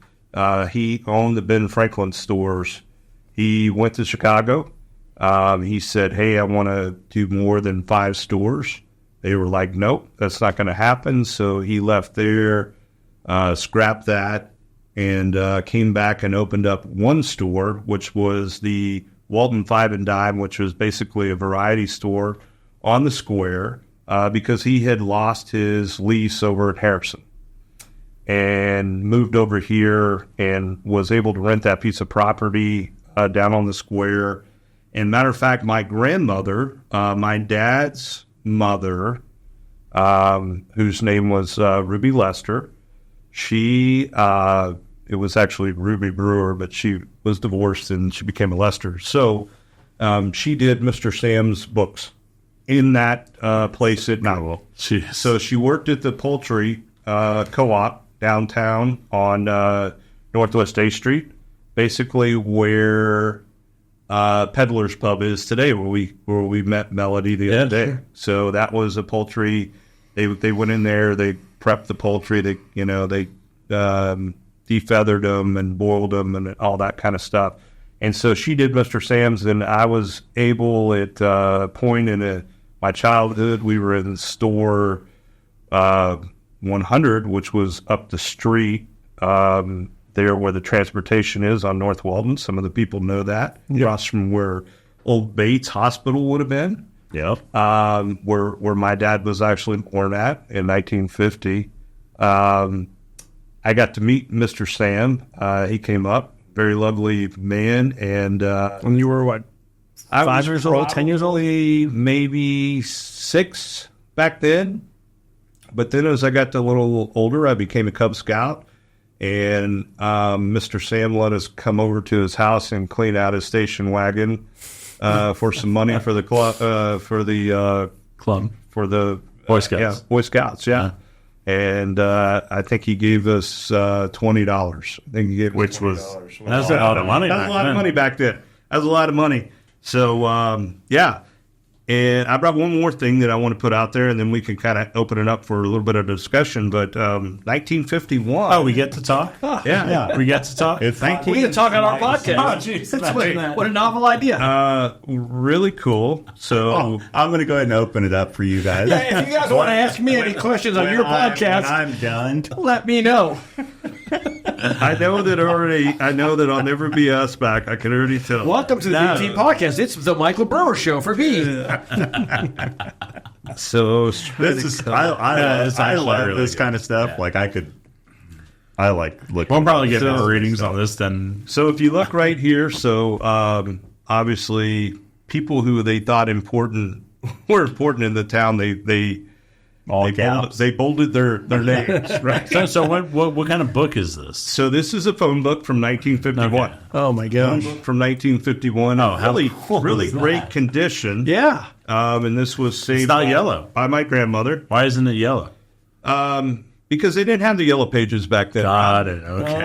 Speaker 5: He owned the Ben Franklin stores. He went to Chicago. He said, hey, I want to do more than 5 stores. They were like, nope, that's not going to happen. So he left there, scrapped that, and came back and opened up one store, which was the Walton Five and Dime, which was basically a variety store on the square, because he had lost his lease over at Harrison and moved over here and was able to rent that piece of property down on the square. And matter of fact, my grandmother, my dad's mother, whose name was Ruby Lester, she, it was actually Ruby Brewer, but she was divorced and she became a Lester. So she did Mr. Sam's books in that place at Nowell. So she worked at the poultry co-op downtown on Northwest A Street, basically where Peddler's Pub is today, where we met Melody the other day. Sure. So that was a poultry. They went in there. They prepped the poultry. They defeathered them and boiled them and all that kind of stuff. And so she did Mr. Sam's, and I was able at a point in my childhood. We were in store 100, which was up the street there where the transportation is on North Walton. Some of the people know that. Across from where Old Bates Hospital would have been.
Speaker 3: Yeah.
Speaker 5: Where my dad was actually born at in 1950. I got to meet Mr. Sam. He came up, very lovely man. And
Speaker 1: you were what? 5 years old, 10 years old?
Speaker 5: Maybe 6 back then. But then as I got a little older, I became a Cub Scout. And Mr. Sam let us come over to his house and clean out his station wagon for some money for the club, for the
Speaker 3: Boy Scouts.
Speaker 5: Yeah, Boy Scouts, yeah. And I think he gave us $20. I think he gave
Speaker 3: Which was
Speaker 5: that's a lot of money. That's a lot of money back then. That was a lot of money. So yeah. And I brought one more thing that I want to put out there, and then we can kind of open it up for a little bit of discussion. But 1951.
Speaker 3: Oh, we get to talk?
Speaker 5: Yeah.
Speaker 3: We get to talk?
Speaker 1: We can talk on our podcast.
Speaker 3: Oh, jeez.
Speaker 1: What a novel idea.
Speaker 5: Really cool. So
Speaker 2: I'm going to go ahead and open it up for you guys.
Speaker 1: If you guys want to ask me any questions on your podcast,
Speaker 2: when I'm done,
Speaker 1: let me know.
Speaker 5: I know that I'll never be asked back. I can already tell.
Speaker 1: Welcome to the BT Podcast. It's the Michael Brewer Show for me.
Speaker 5: So
Speaker 2: this is I love really this kind of stuff. Yeah. I like looking.
Speaker 3: We'll probably get more ratings on this then.
Speaker 5: So if you look right here, so obviously people who they thought were important in the town, they bolded their names, right?
Speaker 3: So what kind of book is this?
Speaker 5: So this is a phone book from 1951.
Speaker 3: Okay.
Speaker 1: Oh my gosh.
Speaker 5: From 1951.
Speaker 3: Oh,
Speaker 5: really great condition.
Speaker 1: Yeah.
Speaker 5: And this was saved.
Speaker 3: It's not yellow.
Speaker 5: By my grandmother.
Speaker 3: Why isn't it yellow?
Speaker 5: Because they didn't have the yellow pages back then.
Speaker 3: Got it. Okay.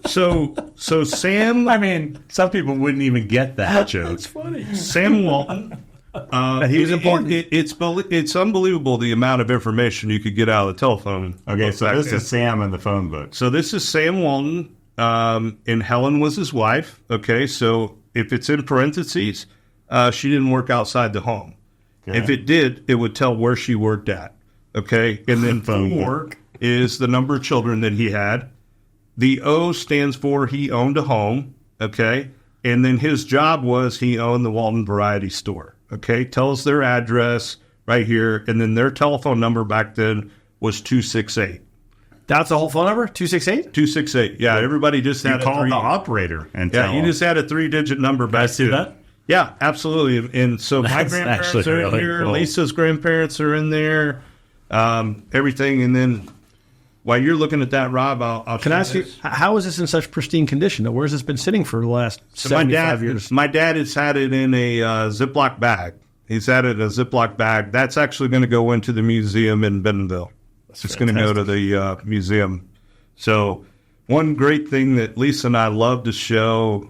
Speaker 5: So Sam.
Speaker 3: I mean, some people wouldn't even get that joke.
Speaker 1: That's funny.
Speaker 5: Sam Walton.
Speaker 1: He was important.
Speaker 5: It's unbelievable the amount of information you could get out of the telephone.
Speaker 2: Okay, so this is Sam in the phone book.
Speaker 5: So this is Sam Walton, and Helen was his wife. Okay, so if it's in parentheses, she didn't work outside the home. Okay. If it did, it would tell where she worked at. Okay, and then 4 is the number of children that he had. The O stands for he owned a home. Okay, and then his job was he owned the Walton Variety Store. Okay, tell us their address right here, and then their telephone number back then was 268.
Speaker 1: That's the whole phone number? 268?
Speaker 5: 268. Yeah, everybody just had
Speaker 2: you called the operator and
Speaker 5: you just had a 3-digit number back.
Speaker 3: I see that.
Speaker 5: Yeah, absolutely. And so my grandparents are in here. Cool. Lisa's grandparents are in there. Everything, and then while you're looking at that, Rob, I'll
Speaker 1: Can I ask you, how is this in such pristine condition? Where's this been sitting for the last 75 years?
Speaker 5: My dad has had it in a Ziploc bag. He's had it in a Ziploc bag. That's actually going to go into the museum in Bentonville. It's going to go to the museum. So one great thing that Lisa and I love to show,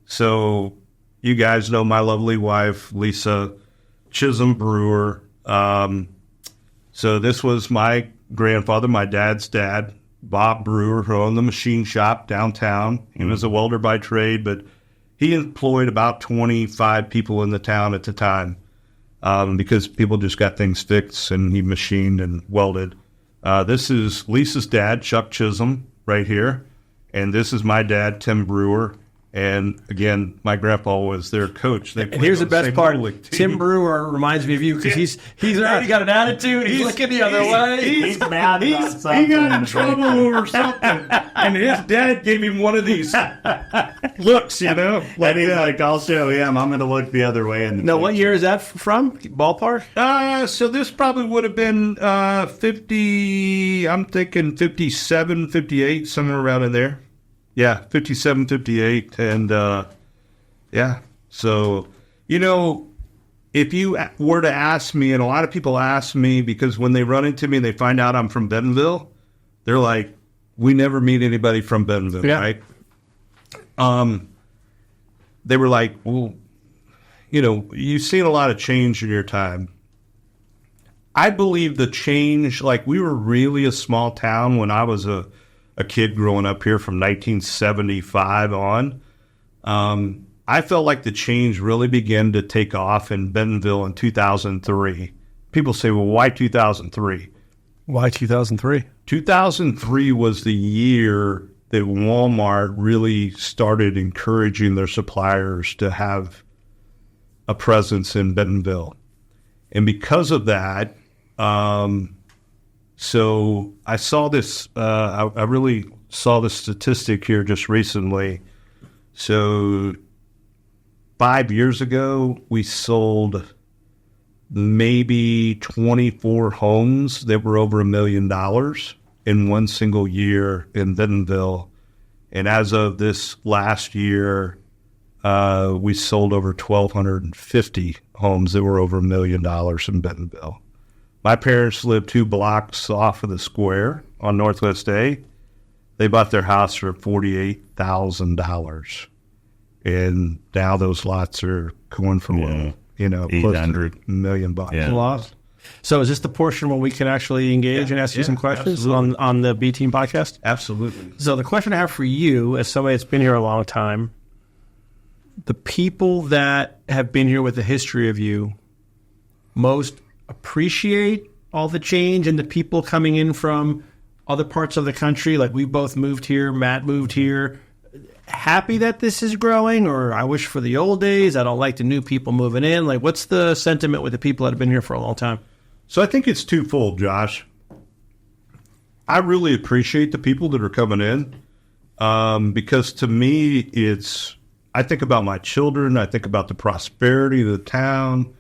Speaker 5: so you guys know my lovely wife, Lisa Chisholm Brewer. So this was my grandfather, my dad's dad, Bob Brewer, who owned the machine shop downtown. He was a welder by trade, but he employed about 25 people in the town at the time because people just got things fixed, and he machined and welded. This is Lisa's dad, Chuck Chisholm, right here. And this is my dad, Tim Brewer. And again, my grandpa was their coach.
Speaker 1: And here's the best part: Tim Brewer reminds me of you because he's already got an attitude. He's looking the other way.
Speaker 2: He's mad about something.
Speaker 5: He got in trouble over something, and his dad gave him one of these looks,
Speaker 2: And he's like, I'll show him. I'm going to look the other way.
Speaker 1: No, what year is that from? Ballpark?
Speaker 5: So this probably would have been 50. I'm thinking 57, 58, somewhere around in there. Yeah, 57, 58, and yeah. So, if you were to ask me, and a lot of people ask me because when they run into me and they find out I'm from Bentonville, they're like, we never meet anybody from Bentonville, right? They were like, well, you've seen a lot of change in your time. I believe the change, like we were really a small town when I was a kid growing up here from 1975 on. I felt like the change really began to take off in Bentonville in 2003. People say, well, why 2003?
Speaker 1: Why 2003?
Speaker 5: 2003 was the year that Walmart really started encouraging their suppliers to have a presence in Bentonville. And because of that, so I saw this, I really saw this statistic here just recently. So 5 years ago, we sold maybe 24 homes that were over $1 million in one single year in Bentonville. And as of this last year, we sold over 1,250 homes that were over $1 million in Bentonville. My parents lived 2 blocks off of the square on Northwest A. They bought their house for $48,000. And now those lots are going for, close to $1 million.
Speaker 3: Yeah.
Speaker 1: Lost. So is this the portion where we can actually engage and ask you some questions on the B Team podcast?
Speaker 5: Absolutely.
Speaker 1: So the question I have for you, as somebody that's been here a long time, the people that have been here with the history of you most appreciate all the change and the people coming in from other parts of the country. Like we both moved here, Matt moved here. Happy that this is growing, or I wish for the old days. I don't like the new people moving in. Like, what's the sentiment with the people that have been here for a long time?
Speaker 5: So I think it's twofold, Josh. I really appreciate the people that are coming in because to me, I think about my children. I think about the prosperity of the town.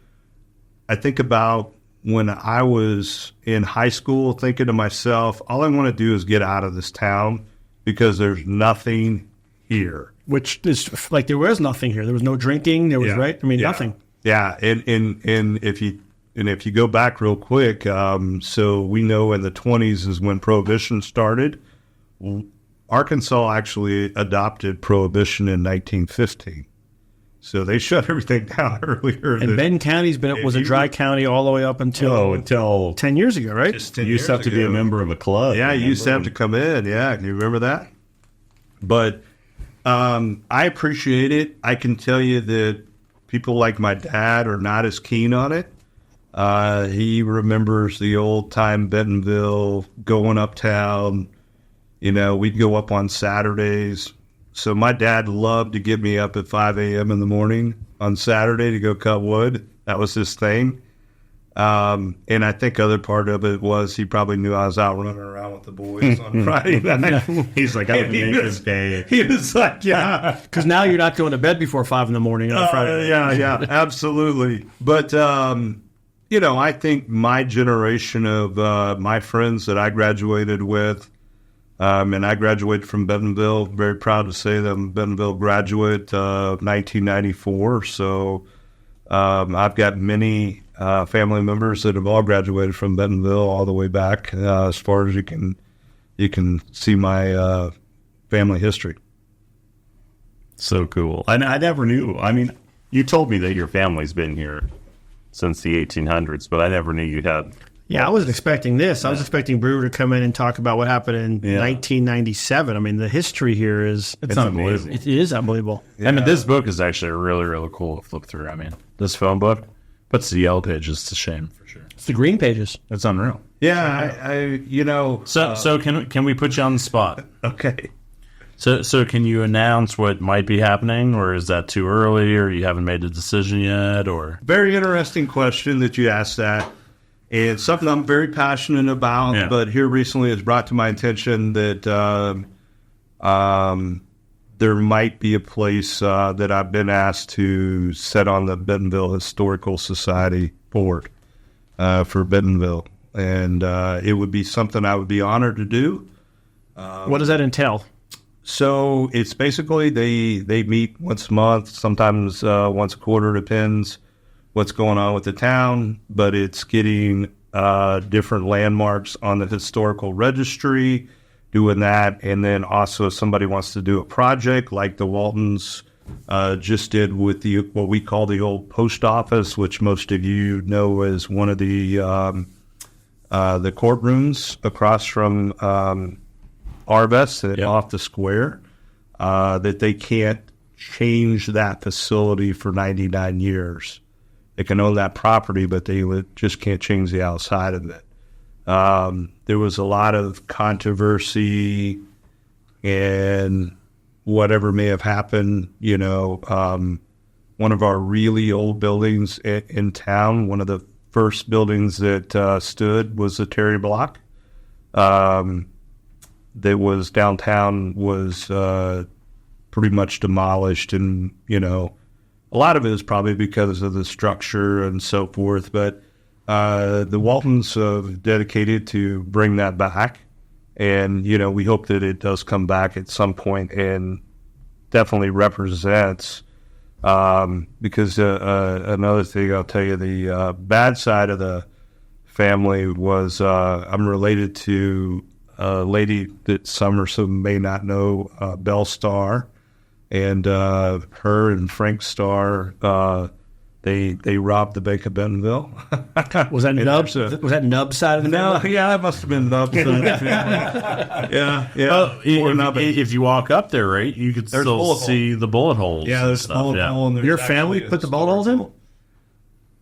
Speaker 5: I think about when I was in high school thinking to myself, all I want to do is get out of this town because there's nothing here.
Speaker 1: Which is like there was nothing here. There was no drinking. There was right. I mean, nothing.
Speaker 5: Yeah, and if you go back real quick, so we know in the 20s is when Prohibition started. Arkansas actually adopted Prohibition in 1915. So they shut everything down earlier.
Speaker 1: And Benton County's was a dry county all the way up until 10 years ago, right?
Speaker 3: You used to have to be a member of a club.
Speaker 5: Yeah, you used to have to come in. Yeah, can you remember that? But I appreciate it. I can tell you that people like my dad are not as keen on it. He remembers the old-time Bentonville, going uptown. We'd go up on Saturdays. So my dad loved to get me up at 5 a.m. in the morning on Saturday to go cut wood. That was his thing. And I think other part of it was he probably knew I was out running around with the boys on Friday night.
Speaker 2: He's like, I'm going to make this day.
Speaker 5: He was like, yeah.
Speaker 1: Because now you're not going to bed before 5 in the morning on Friday.
Speaker 5: Yeah, absolutely. But, I think my generation of my friends that I graduated with, and I graduated from Bentonville, very proud to say that I'm a Bentonville graduate of 1994. So I've got many family members that have all graduated from Bentonville all the way back as far as you can see my family history.
Speaker 3: So cool. I never knew. I mean, you told me that your family's been here since the 1800s, but I never knew you had.
Speaker 1: Yeah, I wasn't expecting this. I was expecting Brewer to come in and talk about what happened in 1997. I mean, the history here is...
Speaker 3: It's unbelievable.
Speaker 1: It is unbelievable.
Speaker 3: Yeah. I mean, this book is actually really, really cool to flip through. I mean, this phone book puts the yellow pages to shame, for sure.
Speaker 1: It's the green pages.
Speaker 3: It's unreal.
Speaker 5: Yeah,
Speaker 3: So can we put you on the spot?
Speaker 5: Okay.
Speaker 3: So can you announce what might be happening, or is that too early, or you haven't made a decision yet, or?
Speaker 5: Very interesting question that you asked that. It's something I'm very passionate about, but here recently it's brought to my attention that there might be a place that I've been asked to set on the Bentonville Historical Society board for Bentonville. And it would be something I would be honored to do.
Speaker 1: What does that entail?
Speaker 5: So it's basically they meet once a month, sometimes once a quarter, depends what's going on with the town, but it's getting different landmarks on the historical registry, doing that, and then also if somebody wants to do a project like the Waltons just did with what we call the old post office, which most of you know as one of the courtrooms across from Arvest off the square, that they can't change that facility for 99 years. They can own that property, but they just can't change the outside of it. There was a lot of controversy and whatever may have happened. One of our really old buildings in town, one of the first buildings that stood was the Terry Block. That was downtown was pretty much demolished, and a lot of it is probably because of the structure and so forth. But the Waltons have dedicated to bring that back, and we hope that it does come back at some point and definitely represents. Because another thing I'll tell you, the bad side of the family was I'm related to a lady that some or some may not know, Belle Starr, and her and Frank Starr, they robbed the Bank of Bentonville.
Speaker 1: Was that Nub's? Was that Nub's side of the family?
Speaker 5: Yeah, that must have been Nub's side of the family. Yeah.
Speaker 3: Well, if you walk up there, right, you could still see the bullet holes.
Speaker 5: Yeah, there's a bullet hole in there.
Speaker 1: Your family put the bullet holes in?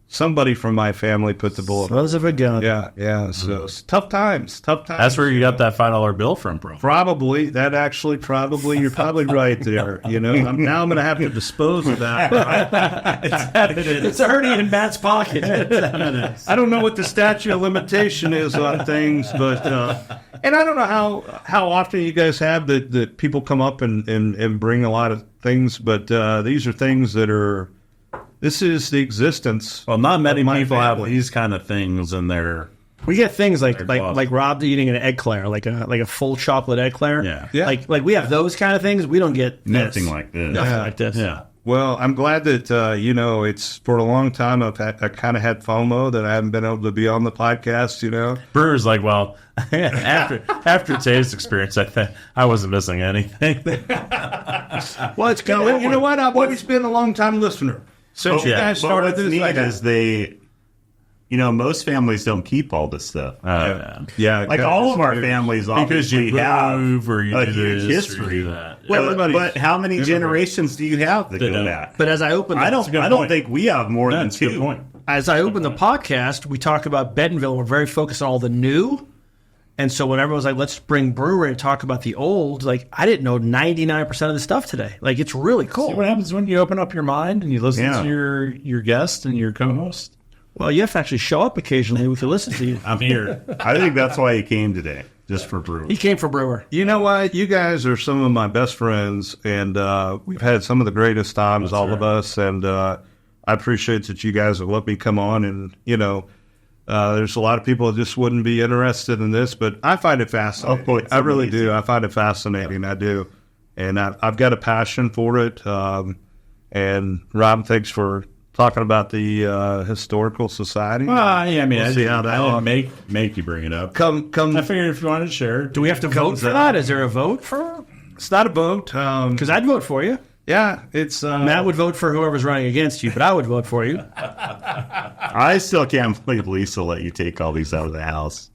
Speaker 5: Somebody from my family put the bullet.
Speaker 1: Sons of a gun.
Speaker 5: Yeah. So it's tough times.
Speaker 3: That's where you got that $5 bill from, bro.
Speaker 5: Probably. You're probably right there. Now I'm going to have to dispose of that.
Speaker 1: It's already in Matt's pocket.
Speaker 5: I don't know what the statute of limitation is on things, but and I don't know how often you guys have that people come up and bring a lot of things, but these are things that are. This is the existence.
Speaker 3: Well, not many people have these kind of things in their.
Speaker 1: We get things like Rob eating an eclair, like a full chocolate eclair.
Speaker 3: Yeah.
Speaker 1: Like we have those kind of things. We don't get
Speaker 3: nothing like this.
Speaker 1: Nothing like this.
Speaker 3: Yeah.
Speaker 5: Well, I'm glad that it's for a long time I kind of had FOMO that I haven't been able to be on the podcast.
Speaker 3: Brewer's like, well, after today's experience, I wasn't missing anything.
Speaker 5: Well, it's good. You know what? I've always been a long time listener. Since you guys started this,
Speaker 2: most families don't keep all this stuff.
Speaker 5: Yeah,
Speaker 2: like all of our families,
Speaker 3: because you move or you
Speaker 2: a
Speaker 3: do
Speaker 2: huge
Speaker 3: this
Speaker 2: history.
Speaker 3: or do that.
Speaker 2: Well, but how many generations do you have that go back?
Speaker 1: But as I open,
Speaker 2: I don't think we have more than
Speaker 3: That's a good
Speaker 2: two.
Speaker 3: point.
Speaker 1: As I open the podcast, we talk about Bentonville. We're very focused on all the new. And so when everyone's like, let's bring Brewer and talk about the old, like, I didn't know 99% of the stuff today. Like, it's really cool.
Speaker 3: See what happens when you open up your mind and you listen to your guest and your co-host?
Speaker 1: Well, you have to actually show up occasionally. We can listen to you.
Speaker 3: I'm here.
Speaker 2: I think that's why he came today, just for Brewer.
Speaker 1: He came for Brewer.
Speaker 5: You know what? You guys are some of my best friends, and we've had some of the greatest times, of us, and I appreciate that you guys have let me come on and, There's a lot of people that just wouldn't be interested in this, but I find it fascinating.
Speaker 3: Oh, it's
Speaker 5: I really
Speaker 3: amazing.
Speaker 5: do. I find it fascinating. I do. And I've got a passion for it. And Rob, thanks for talking about the Historical Society.
Speaker 2: Well, yeah, I mean,
Speaker 5: We'll see how that
Speaker 2: I didn't make you bring it up.
Speaker 5: Come.
Speaker 2: I figured if you wanted to share.
Speaker 1: Do we have to vote for that? Is there a vote for?
Speaker 5: It's not a vote.
Speaker 1: Because I'd vote for you.
Speaker 5: Yeah, it's
Speaker 1: Matt would vote for whoever's running against you, but I would vote for you.
Speaker 3: I still can't believe Lisa let you take all these out of the house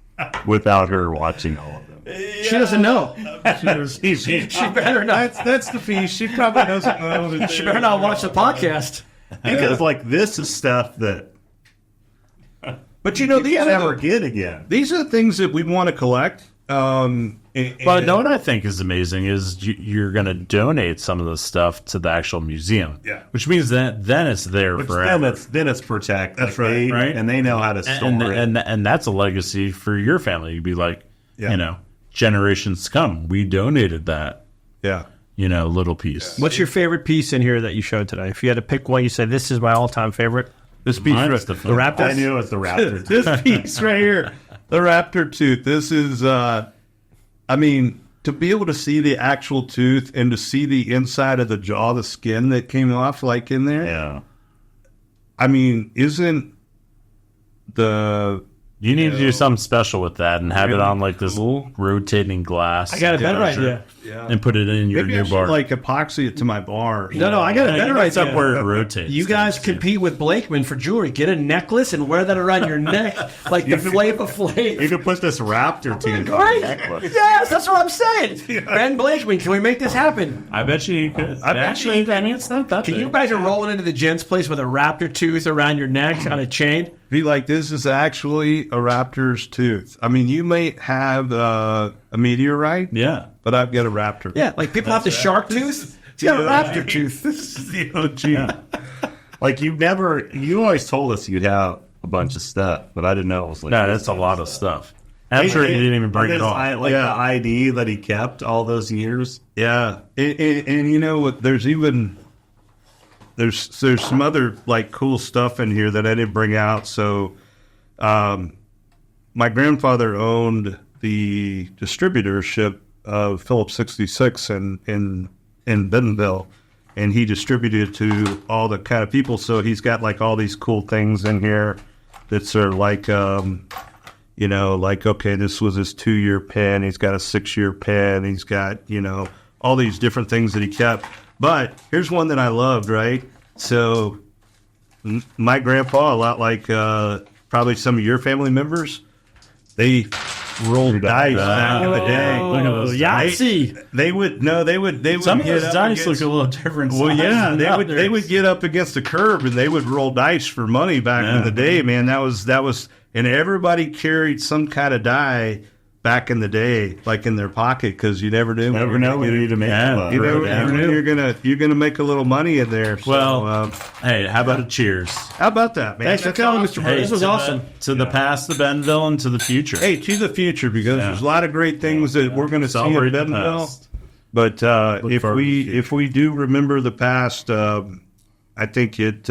Speaker 3: without her watching all of them.
Speaker 1: She doesn't know.
Speaker 2: She
Speaker 1: better not.
Speaker 2: That's the piece. She probably doesn't know.
Speaker 1: She better not watch the podcast.
Speaker 3: Because like this is stuff that
Speaker 5: But you know, these
Speaker 3: you
Speaker 5: are
Speaker 3: never
Speaker 5: the,
Speaker 3: get again.
Speaker 5: these are the things that we want to collect.
Speaker 2: But no, what I think is amazing is you're going to donate some of the stuff to the actual museum.
Speaker 5: Yeah.
Speaker 2: Which means that then it's there
Speaker 3: Which
Speaker 2: forever.
Speaker 3: then it's protected.
Speaker 5: That's right.
Speaker 2: Right.
Speaker 3: And they know how to store it.
Speaker 2: And that's a legacy for your family. You'd be like,
Speaker 5: Yeah.
Speaker 2: you know, generations to come. We donated that,
Speaker 5: Yeah.
Speaker 2: you know, little piece.
Speaker 1: What's your favorite piece in here that you showed today? If you had to pick one, you say this is my all-time favorite.
Speaker 5: This piece,
Speaker 2: Mine's
Speaker 5: right,
Speaker 2: the
Speaker 5: the raptor.
Speaker 3: I knew it was the raptor.
Speaker 5: This piece right here, the raptor tooth. This is, I mean, to be able to see the actual tooth and to see the inside of the jaw, the skin that came off, like in there.
Speaker 3: Yeah.
Speaker 5: I mean, isn't the
Speaker 2: You need to do something special with that and have it on like this
Speaker 5: Cool.
Speaker 2: rotating glass.
Speaker 1: I got a better idea.
Speaker 2: And put it in your
Speaker 5: maybe I
Speaker 2: new
Speaker 5: should
Speaker 2: bar.
Speaker 5: like epoxy it to my bar?
Speaker 1: No, I got a better
Speaker 2: It's up
Speaker 1: idea.
Speaker 2: where it rotates.
Speaker 1: You guys compete with Blakeman for jewelry. Get a necklace and wear that around your neck like the Flava Flav.
Speaker 3: You could put this raptor tooth on the
Speaker 1: Right?
Speaker 3: necklace.
Speaker 1: Yes, that's what I'm saying. Ben Blakeman, can we make this happen?
Speaker 2: I bet you could.
Speaker 5: bet
Speaker 2: I mean, it's not that
Speaker 1: Can
Speaker 2: big.
Speaker 1: you guys are rolling into the gents' place with a raptor tooth around your neck on a chain?
Speaker 5: Be like, this is actually a raptor's tooth. I mean, you may have a meteorite,
Speaker 2: Yeah.
Speaker 5: but I've got a raptor.
Speaker 1: Yeah, like people have the shark tooth. He's got a raptor tooth.
Speaker 5: This is the OG.
Speaker 3: Like you always told us you'd have a bunch of stuff, but I didn't know it was like
Speaker 2: No, that's a lot of stuff. I'm sure he didn't even bring it on.
Speaker 3: Like the ID that he kept all those years.
Speaker 5: Yeah, and you know what? There's some other like cool stuff in here that I didn't bring out. So, my grandfather owned the distributorship of Phillips 66 in Bentonville, and he distributed to all the kind of people. So he's got like all these cool things in here that sort of like, you know, like, okay, this was his 2-year pen. He's got a 6-year pen. He's got, you know, all these different things that he kept. But here's one that I loved, right? So my grandpa, a lot like probably some of your family members, they rolled dice back in the day.
Speaker 2: Look at those
Speaker 1: Yahtzee.
Speaker 5: They would
Speaker 2: Some of
Speaker 5: get
Speaker 2: those
Speaker 5: up
Speaker 2: dice
Speaker 5: against-
Speaker 2: look a little different.
Speaker 5: well, yeah,
Speaker 2: size
Speaker 5: they
Speaker 2: than
Speaker 5: would
Speaker 2: others.
Speaker 5: get up against the curb and they would roll dice for money back in the day, man. That was, and everybody carried some kind of die back in the day, like in their pocket, because you never knew.
Speaker 3: Never know when you need to make
Speaker 2: Yeah.
Speaker 5: You never knew you're gonna make a little money in there. So,
Speaker 2: Well, hey, how about a cheers?
Speaker 5: how about that, man?
Speaker 1: Thanks for coming, Mr. Brewer. This was
Speaker 2: to
Speaker 1: awesome.
Speaker 2: To the past, the Bentonville, and to the future.
Speaker 5: Hey, to the future, because there's a lot of great things that we're going to see in
Speaker 2: Celebrate the
Speaker 5: Bentonville.
Speaker 2: past.
Speaker 5: But if
Speaker 2: forward to the
Speaker 5: if we do remember the past, I think it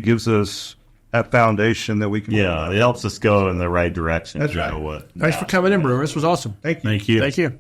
Speaker 5: gives us that foundation that we can.
Speaker 3: Yeah, it helps us go in the right direction.
Speaker 5: That's
Speaker 3: you
Speaker 5: right.
Speaker 3: know what?
Speaker 1: Thanks for coming in, Brewer. This was awesome.
Speaker 5: Thank you.
Speaker 2: Thank you.
Speaker 1: Thank you.